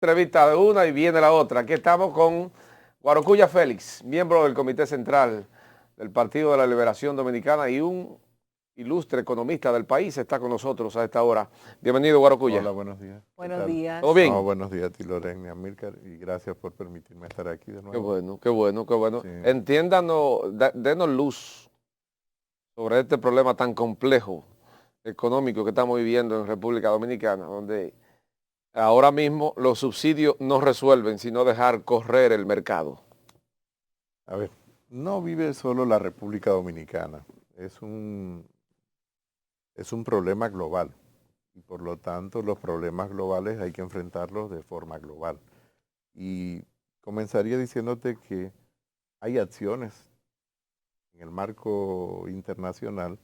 Entrevista de una y viene la otra. Aquí estamos con Guarocuya Félix, miembro del Comité Central del Partido de la Liberación Dominicana y un ilustre economista del país. Está con nosotros a esta hora. Bienvenido, Guarocuya. Hola, buenos días. Buenos días. ¿Todo bien? No, buenos días a ti, Lorena y Amílcar, y gracias por permitirme estar aquí de nuevo. Qué bueno, qué bueno, qué bueno. Sí. Entiéndanos, denos luz sobre este problema tan complejo económico que estamos viviendo en República Dominicana, donde ahora mismo los subsidios no resuelven, sino dejar correr el mercado. A ver, no vive solo la República Dominicana, es un problema global y por lo tanto los problemas globales hay que enfrentarlos de forma global. Y comenzaría diciéndote que hay acciones en el marco internacional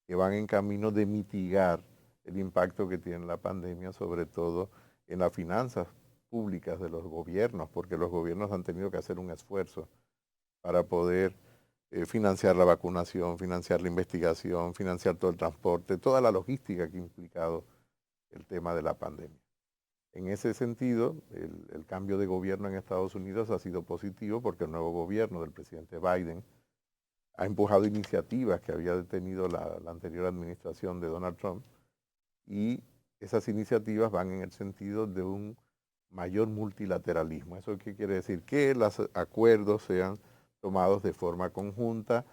que van en camino de mitigar el impacto que tiene la pandemia, sobre todo en las finanzas públicas de los gobiernos, porque los gobiernos han tenido que hacer un esfuerzo para poder financiar la vacunación, financiar la investigación, financiar todo el transporte, toda la logística que ha implicado el tema de la pandemia. En ese sentido, el cambio de gobierno en Estados Unidos ha sido positivo porque el nuevo gobierno del presidente Biden ha empujado iniciativas que había detenido la anterior administración de Donald Trump, y esas iniciativas van en el sentido de un mayor multilateralismo. ¿Eso qué quiere decir? Que los acuerdos sean tomados de forma conjunta,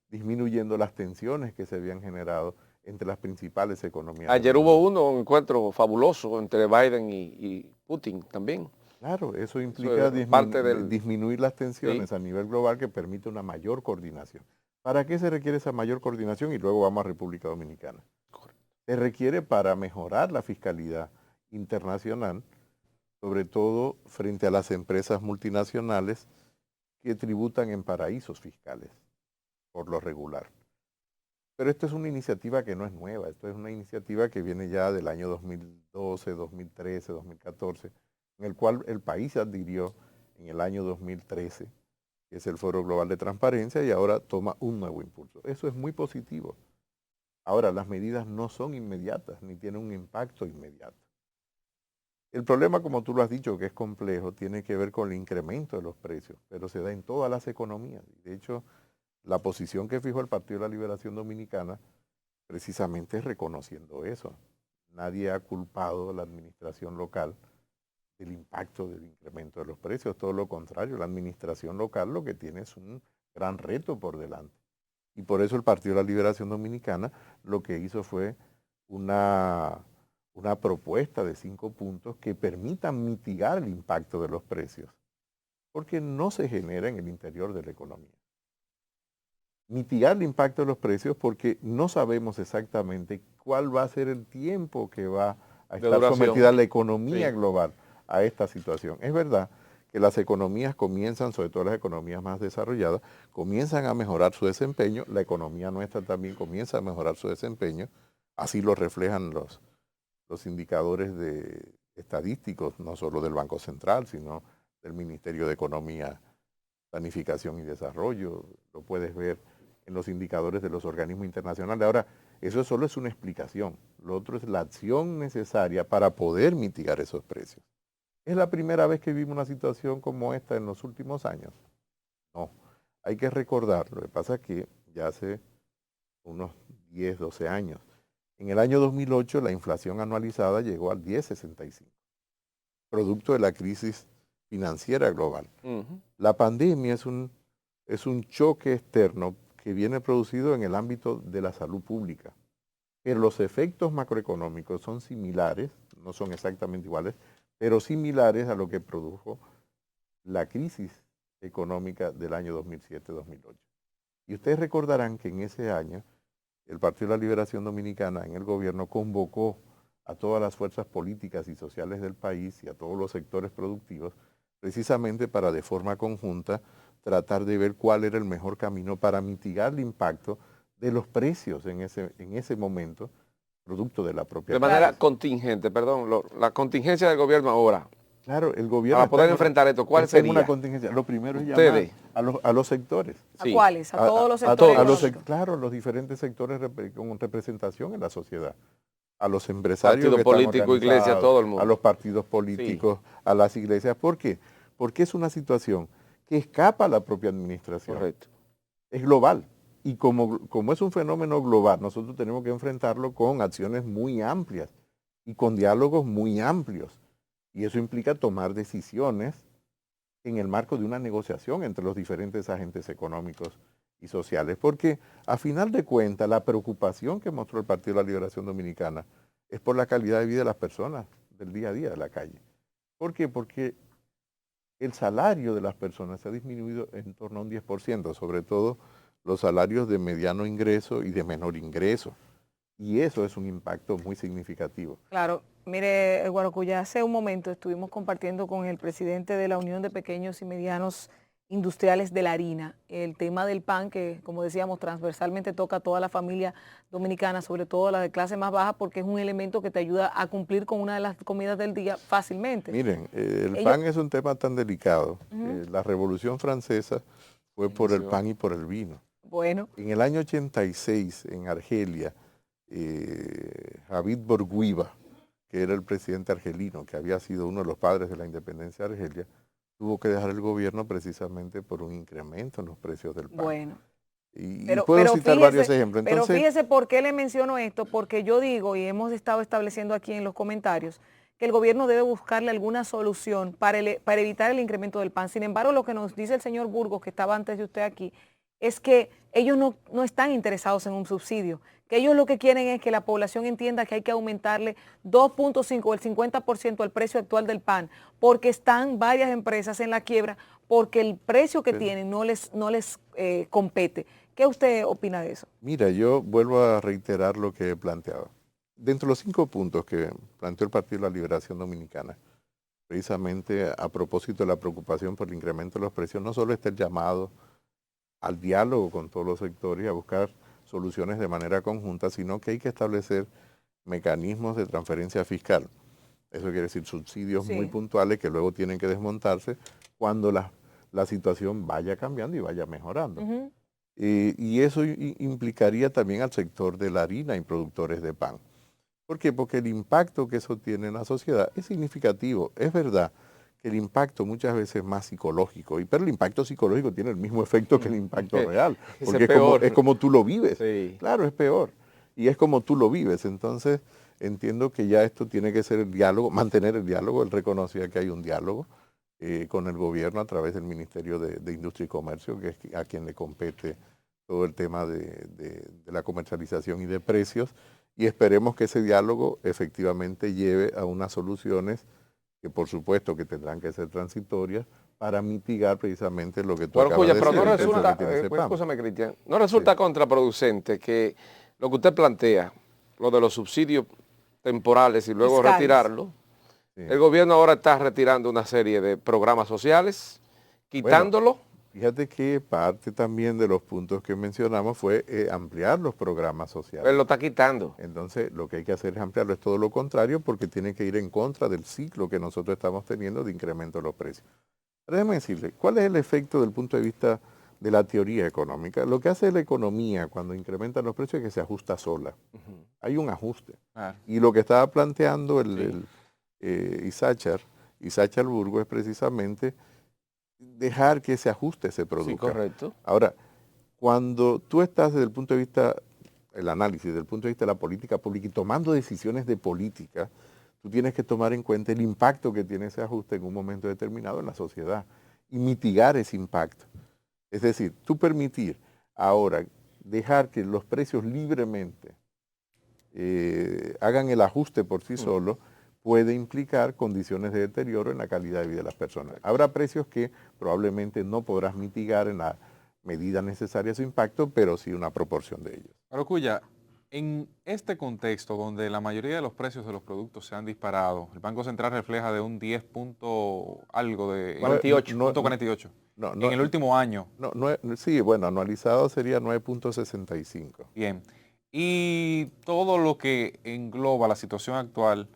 disminuyendo las tensiones que se habían generado entre las principales economías. Ayer hubo un encuentro fabuloso entre Biden y Putin también. Claro, eso implica disminuir las tensiones a nivel global, que permite una mayor coordinación. ¿Para qué se requiere esa mayor coordinación? Y luego vamos a República Dominicana. Correcto. Se requiere para mejorar la fiscalidad internacional, sobre todo frente a las empresas multinacionales que tributan en paraísos fiscales, por lo regular. Pero esto es una iniciativa que no es nueva, esto es una iniciativa que viene ya del año 2012, 2013, 2014, en el cual el país adhirió en el año 2013, que es el Foro Global de Transparencia, y ahora toma un nuevo impulso. Eso es muy positivo. Ahora, las medidas no son inmediatas, ni tienen un impacto inmediato. El problema, como tú lo has dicho, que es complejo, tiene que ver con el incremento de los precios, pero se da en todas las economías. De hecho, la posición que fijó el Partido de la Liberación Dominicana precisamente es reconociendo eso. Nadie ha culpado a la administración local del impacto del incremento de los precios, todo lo contrario, la administración local lo que tiene es un gran reto por delante. Y por eso el Partido de la Liberación Dominicana lo que hizo fue una propuesta de 5 puntos que permitan mitigar el impacto de los precios, porque no se genera en el interior de la economía. Mitigar el impacto de los precios porque no sabemos exactamente cuál va a ser el tiempo que va a estar sometida la economía global a esta situación. Es verdad que las economías comienzan, sobre todo las economías más desarrolladas, comienzan a mejorar su desempeño, la economía nuestra también comienza a mejorar su desempeño, así lo reflejan los indicadores estadísticos, no solo del Banco Central, sino del Ministerio de Economía, Planificación y Desarrollo, lo puedes ver en los indicadores de los organismos internacionales. Ahora, eso solo es una explicación, lo otro es la acción necesaria para poder mitigar esos precios. ¿Es la primera vez que vivimos una situación como esta en los últimos años? No, hay que recordar, lo que pasa es que ya hace unos 10, 12 años, en el año 2008 la inflación anualizada llegó al 10,65, producto de la crisis financiera global. La pandemia es un choque externo que viene producido en el ámbito de la salud pública, pero los efectos macroeconómicos son similares, no son exactamente iguales, pero similares a lo que produjo la crisis económica del año 2007-2008. Y ustedes recordarán que en ese año el Partido de la Liberación Dominicana en el gobierno convocó a todas las fuerzas políticas y sociales del país y a todos los sectores productivos precisamente para de forma conjunta tratar de ver cuál era el mejor camino para mitigar el impacto de los precios en ese momento, producto de la propia crisis. De manera contingente, perdón, la contingencia del gobierno ahora. Claro, el gobierno... Para poder enfrentar esto, ¿cuál sería? Una contingencia. Lo primero es llamar a los sectores. ¿A cuáles? ¿A todos los sectores? Claro, los diferentes sectores con representación en la sociedad. a los empresarios partido político, iglesia, todo el mundo, a los partidos políticos, sí, a las iglesias. ¿Por qué? Porque es una situación que escapa a la propia administración. Correcto. Es global. Y como es un fenómeno global, nosotros tenemos que enfrentarlo con acciones muy amplias y con diálogos muy amplios. Y eso implica tomar decisiones en el marco de una negociación entre los diferentes agentes económicos y sociales. Porque a final de cuentas, la preocupación que mostró el Partido de la Liberación Dominicana es por la calidad de vida de las personas del día a día de la calle. ¿Por qué? Porque el salario de las personas se ha disminuido en torno a un 10%, sobre todo los salarios de mediano ingreso y de menor ingreso. Y eso es un impacto muy significativo. Claro, mire, Guaracuya, hace un momento estuvimos compartiendo con el presidente de la Unión de Pequeños y Medianos Industriales de la Harina el tema del pan, que como decíamos transversalmente toca a toda la familia dominicana, sobre todo la de clase más baja, porque es un elemento que te ayuda a cumplir con una de las comidas del día fácilmente. Miren, pan es un tema tan delicado. La Revolución Francesa fue por el pan y por el vino. Bueno. En el año 86, en Argelia, Javid Bourguiba, que era el presidente argelino, que había sido uno de los padres de la independencia de Argelia, tuvo que dejar el gobierno precisamente por un incremento en los precios del pan. Bueno. Y puedo citar varios ejemplos. Entonces, pero fíjese por qué le menciono esto, porque yo digo, y hemos estado estableciendo aquí en los comentarios, que el gobierno debe buscarle alguna solución para evitar el incremento del pan. Sin embargo, lo que nos dice el señor Burgos, que estaba antes de usted aquí, es que ellos no están interesados en un subsidio, que ellos lo que quieren es que la población entienda que hay que aumentarle 2.5 o el 50% al precio actual del pan, porque están varias empresas en la quiebra, porque el precio que tienen no les compete. ¿Qué usted opina de eso? Mira, yo vuelvo a reiterar lo que he planteado. Dentro de los 5 puntos que planteó el Partido de la Liberación Dominicana, precisamente a propósito de la preocupación por el incremento de los precios, no solo está el llamado al diálogo con todos los sectores y a buscar soluciones de manera conjunta, sino que hay que establecer mecanismos de transferencia fiscal. Eso quiere decir subsidios muy puntuales que luego tienen que desmontarse cuando la situación vaya cambiando y vaya mejorando. Y eso implicaría también al sector de la harina y productores de pan. ¿Por qué? Porque el impacto que eso tiene en la sociedad es significativo. Es verdad que el impacto muchas veces es más psicológico, pero el impacto psicológico tiene el mismo efecto que el impacto real, porque es como tú lo vives. Sí. Claro, es peor. Y es como tú lo vives. Entonces, entiendo que ya esto tiene que ser el diálogo, mantener el diálogo. Él reconocía que hay un diálogo con el gobierno a través del Ministerio de Industria y Comercio, que es a quien le compete todo el tema de la comercialización y de precios, y esperemos que ese diálogo efectivamente lleve a unas soluciones que por supuesto que tendrán que ser transitorias para mitigar precisamente lo que tú acabas de decir. Pero no resulta, escúchame, Cristian, no resulta contraproducente que lo que usted plantea, lo de los subsidios temporales y luego retirarlo, el gobierno ahora está retirando una serie de programas sociales, quitándolo. Bueno, fíjate que parte también de los puntos que mencionamos fue ampliar los programas sociales. Él lo está quitando. Entonces, lo que hay que hacer es ampliarlo, es todo lo contrario, porque tiene que ir en contra del ciclo que nosotros estamos teniendo de incremento de los precios. Pero déjeme decirle, ¿cuál es el efecto del punto de vista de la teoría económica? Lo que hace la economía cuando incrementa los precios es que se ajusta sola. Hay un ajuste. Y lo que estaba planteando Issachar Burgos es precisamente dejar que se ajuste ese producto. Sí, correcto. Ahora, cuando tú estás desde el punto de vista, el análisis, desde el punto de vista de la política pública y tomando decisiones de política, tú tienes que tomar en cuenta el impacto que tiene ese ajuste en un momento determinado en la sociedad y mitigar ese impacto. Es decir, tú permitir ahora dejar que los precios libremente hagan el ajuste por sí solos, puede implicar condiciones de deterioro en la calidad de vida de las personas. Habrá precios que probablemente no podrás mitigar en la medida necesaria su impacto, pero sí una proporción de ellos. Guaracuya, en este contexto donde la mayoría de los precios de los productos se han disparado, el Banco Central refleja de un 10 punto algo de 48 en el último año. Sí, bueno, anualizado sería 9.65. Bien, y todo lo que engloba la situación actual,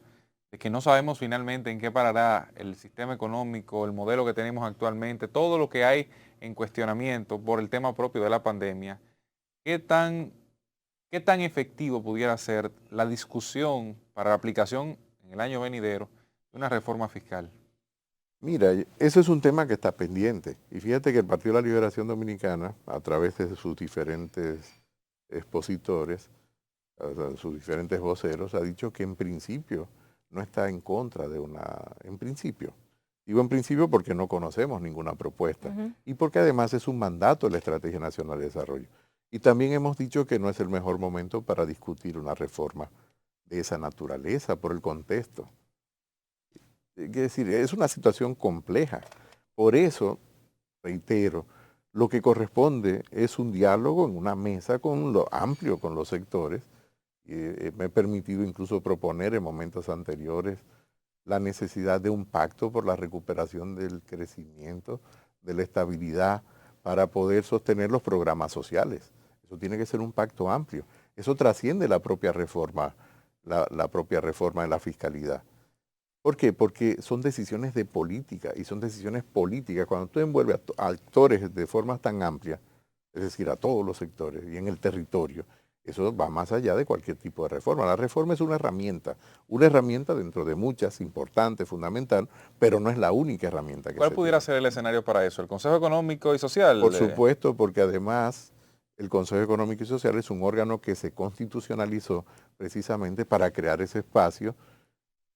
de que no sabemos finalmente en qué parará el sistema económico, el modelo que tenemos actualmente, todo lo que hay en cuestionamiento por el tema propio de la pandemia, ¿qué tan ¿qué tan efectivo pudiera ser la discusión para la aplicación en el año venidero de una reforma fiscal? Mira, eso es un tema que está pendiente. Y fíjate que el Partido de la Liberación Dominicana, a través de sus diferentes expositores, o sea, sus diferentes voceros, ha dicho que en principio no está en contra de en principio. Digo en principio porque no conocemos ninguna propuesta y porque además es un mandato de la Estrategia Nacional de Desarrollo. Y también hemos dicho que no es el mejor momento para discutir una reforma de esa naturaleza por el contexto. Es decir, es una situación compleja. Por eso, reitero, lo que corresponde es un diálogo en una mesa con lo amplio con los sectores. Me he permitido incluso proponer en momentos anteriores la necesidad de un pacto por la recuperación del crecimiento, de la estabilidad, para poder sostener los programas sociales. Eso tiene que ser un pacto amplio. Eso trasciende la propia reforma, la propia reforma de la fiscalidad. ¿Por qué? Porque son decisiones de política y son decisiones políticas. Cuando tú envuelves a actores de forma tan amplia, es decir, a todos los sectores y en el territorio, eso va más allá de cualquier tipo de reforma. La reforma es una herramienta dentro de muchas, importante, fundamental, pero no es la única herramienta que ¿Cuál pudiera ser el escenario para eso? ¿El Consejo Económico y Social? Por supuesto, porque además el Consejo Económico y Social es un órgano que se constitucionalizó precisamente para crear ese espacio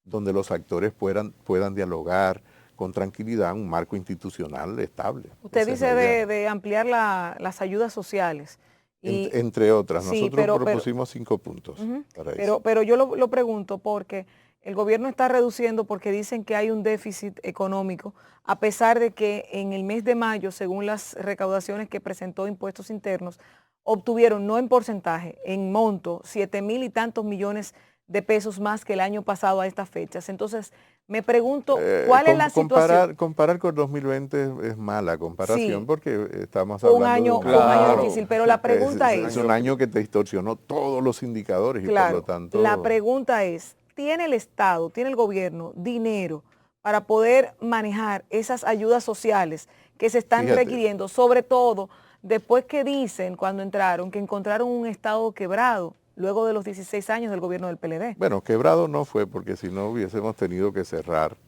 donde los actores puedan dialogar con tranquilidad, un marco institucional estable. Usted dice de ampliar las ayudas sociales. Entre otras, sí, nosotros propusimos 5 puntos para eso. Pero yo lo pregunto porque el gobierno está reduciendo porque dicen que hay un déficit económico, a pesar de que en el mes de mayo, según las recaudaciones que presentó Impuestos Internos, obtuvieron, no en porcentaje, en monto, 7,000 y tantos millones de pesos más que el año pasado a estas fechas. Entonces, me pregunto, ¿cuál es la situación? Comparar con 2020 es mala comparación, sí, porque estamos hablando de un año difícil, pero la pregunta es un año que te distorsionó todos los indicadores, claro, y por lo tanto... La pregunta es, ¿tiene el Estado, tiene el gobierno dinero para poder manejar esas ayudas sociales que se están requiriendo, sobre todo después que dicen, cuando entraron, que encontraron un Estado quebrado luego de los 16 años del gobierno del PLD? Bueno, quebrado no fue, porque si no hubiésemos tenido que cerrar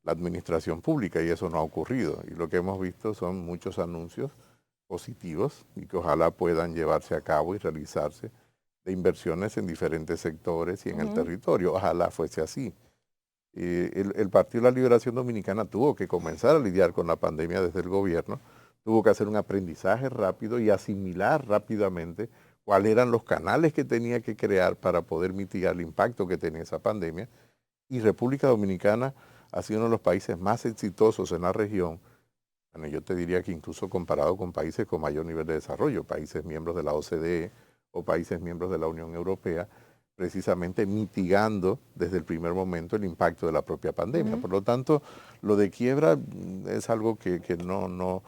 la administración pública y eso no ha ocurrido. Y lo que hemos visto son muchos anuncios positivos y que ojalá puedan llevarse a cabo y realizarse de inversiones en diferentes sectores y en el territorio. Ojalá fuese así. El Partido de la Liberación Dominicana tuvo que comenzar a lidiar con la pandemia desde el gobierno, tuvo que hacer un aprendizaje rápido y asimilar rápidamente cuáles eran los canales que tenía que crear para poder mitigar el impacto que tenía esa pandemia. Y República Dominicana ha sido uno de los países más exitosos en la región. Bueno, yo te diría que incluso comparado con países con mayor nivel de desarrollo, países miembros de la OCDE o países miembros de la Unión Europea, precisamente mitigando desde el primer momento el impacto de la propia pandemia. Por lo tanto, lo de quiebra es algo que no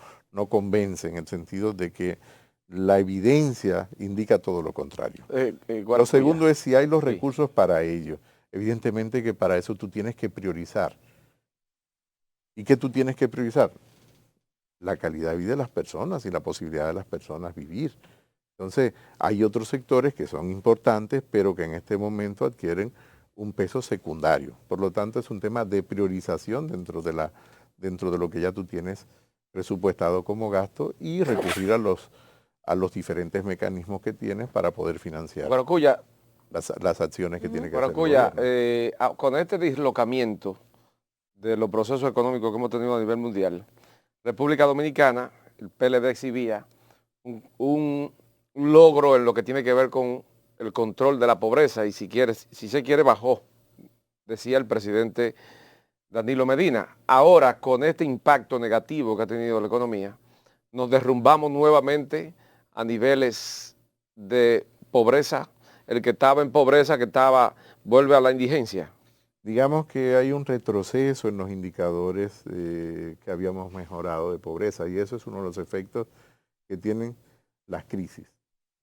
convence, en el sentido de que la evidencia indica todo lo contrario. Lo segundo es si hay los recursos para ello. Evidentemente que para eso tú tienes que priorizar. ¿Y qué tú tienes que priorizar? La calidad de vida de las personas y la posibilidad de las personas vivir. Entonces, hay otros sectores que son importantes, pero que en este momento adquieren un peso secundario. Por lo tanto, es un tema de priorización dentro de lo que ya tú tienes presupuestado como gasto y recurrir a los diferentes mecanismos que tienes para poder financiar las acciones que tiene que hacer el gobierno. Con este dislocamiento de los procesos económicos que hemos tenido a nivel mundial, República Dominicana, el PLD exhibía un logro en lo que tiene que ver con el control de la pobreza y si se quiere bajó, decía el presidente Danilo Medina. Ahora, con este impacto negativo que ha tenido la economía, nos derrumbamos nuevamente a niveles de pobreza. El que estaba en pobreza, vuelve a la indigencia. Digamos que hay un retroceso en los indicadores que habíamos mejorado de pobreza, y eso es uno de los efectos que tienen las crisis.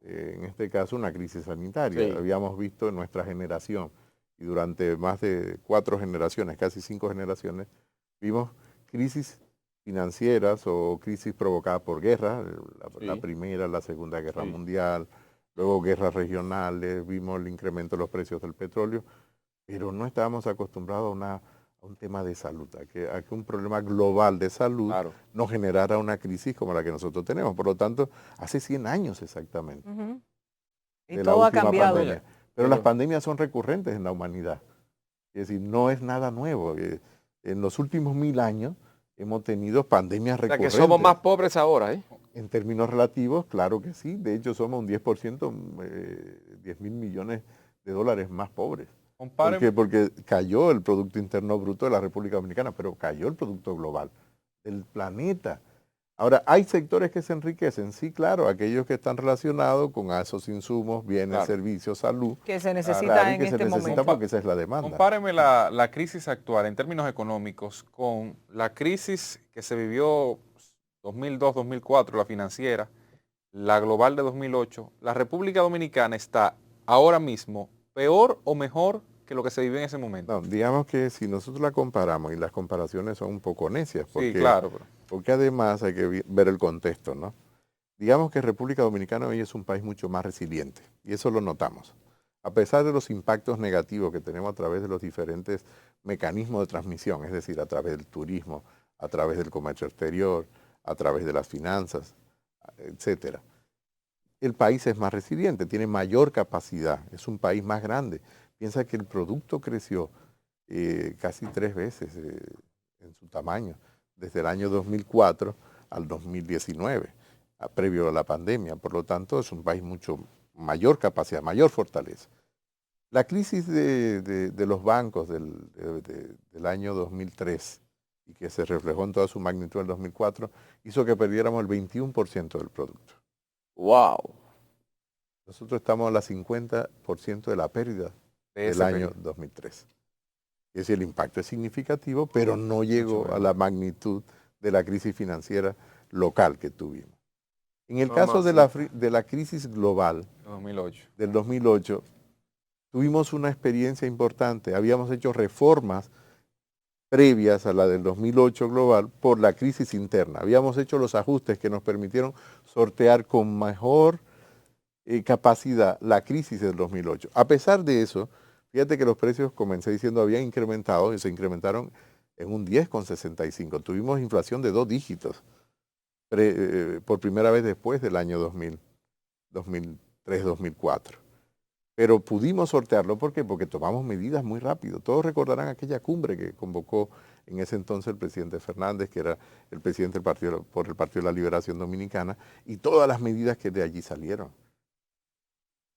En este caso, una crisis sanitaria. Sí. Habíamos visto en nuestra generación, y durante más de 4 generaciones, casi 5 generaciones, vimos crisis financieras o crisis provocadas por guerras, la Primera, la Segunda Guerra Mundial, luego guerras regionales, vimos el incremento de los precios del petróleo, pero no estábamos acostumbrados a un tema de salud, a que un problema global de salud no generara una crisis como la que nosotros tenemos. Por lo tanto, hace 100 años exactamente. Y todo ha cambiado. Pandemia. Pero las pandemias son recurrentes en la humanidad. Es decir, no es nada nuevo. En los últimos 1000 años hemos tenido pandemias recurrentes. O sea, que somos más pobres ahora, ¿eh? En términos relativos, claro que sí. De hecho, somos un 10%, 10 mil millones de dólares más pobres. Porque cayó el Producto Interno Bruto de la República Dominicana, pero cayó el Producto Global del planeta. Ahora, hay sectores que se enriquecen, sí, claro, aquellos que están relacionados con esos insumos, bienes, servicios, salud. Que se necesita en este momento. Porque esa es la demanda. Compáreme la crisis actual en términos económicos con la crisis que se vivió 2002-2004, la financiera, la global de 2008. ¿La República Dominicana está ahora mismo peor o mejor que lo que se vivió en ese momento? No, digamos que si nosotros la comparamos, y las comparaciones son un poco necias, porque, sí, claro, porque además hay que ver el contexto, ¿no? Digamos que República Dominicana hoy es un país mucho más resiliente, y eso lo notamos. A pesar de los impactos negativos que tenemos a través de los diferentes mecanismos de transmisión, es decir, a través del turismo, a través del comercio exterior, a través de las finanzas, etcétera. El país es más resiliente, tiene mayor capacidad, es un país más grande. Piensa que el producto creció casi 3 veces en su tamaño, desde el año 2004 al 2019, previo a la pandemia. Por lo tanto, es un país mucho mayor capacidad, mayor fortaleza. La crisis de los bancos del año 2003, y que se reflejó en toda su magnitud en el 2004, hizo que perdiéramos el 21% del producto. ¡Wow! Nosotros estamos a la 50% de la pérdida del año 2003. Es decir, el impacto es significativo, pero no llegó a la magnitud de la crisis financiera local que tuvimos. En el caso de la crisis global 2008. Del 2008, tuvimos una experiencia importante. Habíamos hecho reformas previas a la del 2008 global por la crisis interna. Habíamos hecho los ajustes que nos permitieron sortear con mejor capacidad la crisis del 2008. A pesar de eso, fíjate que los precios, comencé diciendo, habían incrementado y se incrementaron en un 10,65. Tuvimos inflación de 2 dígitos por primera vez después del año 2003-2004. Pero pudimos sortearlo, ¿por qué? Porque tomamos medidas muy rápido. Todos recordarán aquella cumbre que convocó en ese entonces el presidente Fernández, que era el presidente por el Partido de la Liberación Dominicana, y todas las medidas que de allí salieron.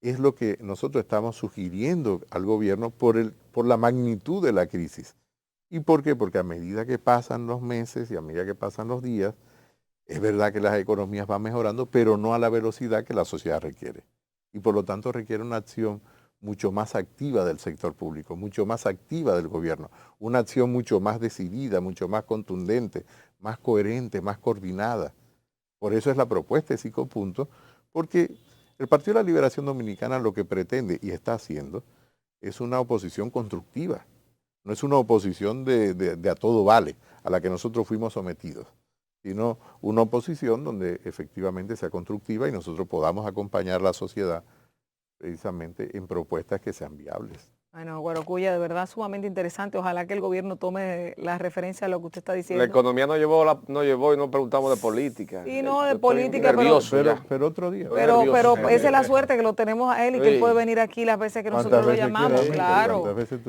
Es lo que nosotros estamos sugiriendo al gobierno por la magnitud de la crisis. ¿Y por qué? Porque a medida que pasan los meses y a medida que pasan los días, es verdad que las economías van mejorando, pero no a la velocidad que la sociedad requiere. Y por lo tanto requiere una acción mucho más activa del sector público, mucho más activa del gobierno, una acción mucho más decidida, mucho más contundente, más coherente, más coordinada. Por eso es la propuesta de 5 puntos, porque el Partido de la Liberación Dominicana lo que pretende y está haciendo es una oposición constructiva, no es una oposición de a todo vale, a la que nosotros fuimos sometidos, sino una oposición donde efectivamente sea constructiva y nosotros podamos acompañar a la sociedad precisamente en propuestas que sean viables. Bueno, Guarocuya, de verdad sumamente interesante. Ojalá que el gobierno tome la referencia a lo que usted está diciendo. La economía no llevó y no preguntamos de política. Sí, no, de política, pero otro día. Pero esa es la suerte que lo tenemos a él y que él puede venir aquí las veces que nosotros lo llamamos. Claro.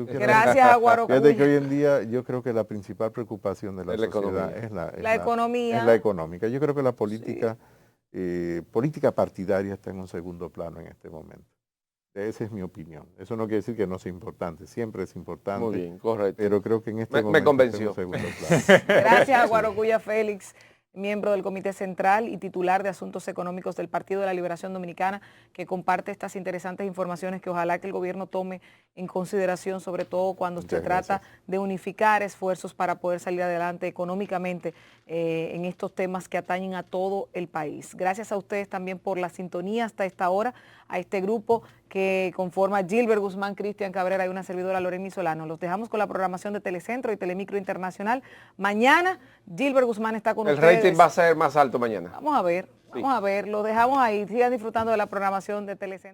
Gracias a Guarocuya. Fíjate que hoy en día yo creo que la principal preocupación de la sociedad es la economía. Es la económica. Yo creo que la política, política partidaria está en un segundo plano en este momento. Esa es mi opinión. Eso no quiere decir que no sea importante. Siempre es importante. Muy bien, correcto. Pero creo que en este momento me convenció. Gracias a Guarocuya Félix, miembro del Comité Central y titular de Asuntos Económicos del Partido de la Liberación Dominicana, que comparte estas interesantes informaciones que ojalá que el gobierno tome en consideración, sobre todo cuando se trata de unificar esfuerzos para poder salir adelante económicamente en estos temas que atañen a todo el país. Gracias a ustedes también por la sintonía hasta esta hora, a este grupo que conforma Gilbert Guzmán, Cristian Cabrera y una servidora Lorena Solano. Los dejamos con la programación de Telecentro y Telemicro Internacional. Mañana Gilbert Guzmán está con ustedes. El rating va a ser más alto mañana. Vamos a ver. Vamos a ver, lo dejamos ahí. Sigan disfrutando de la programación de Telecentro.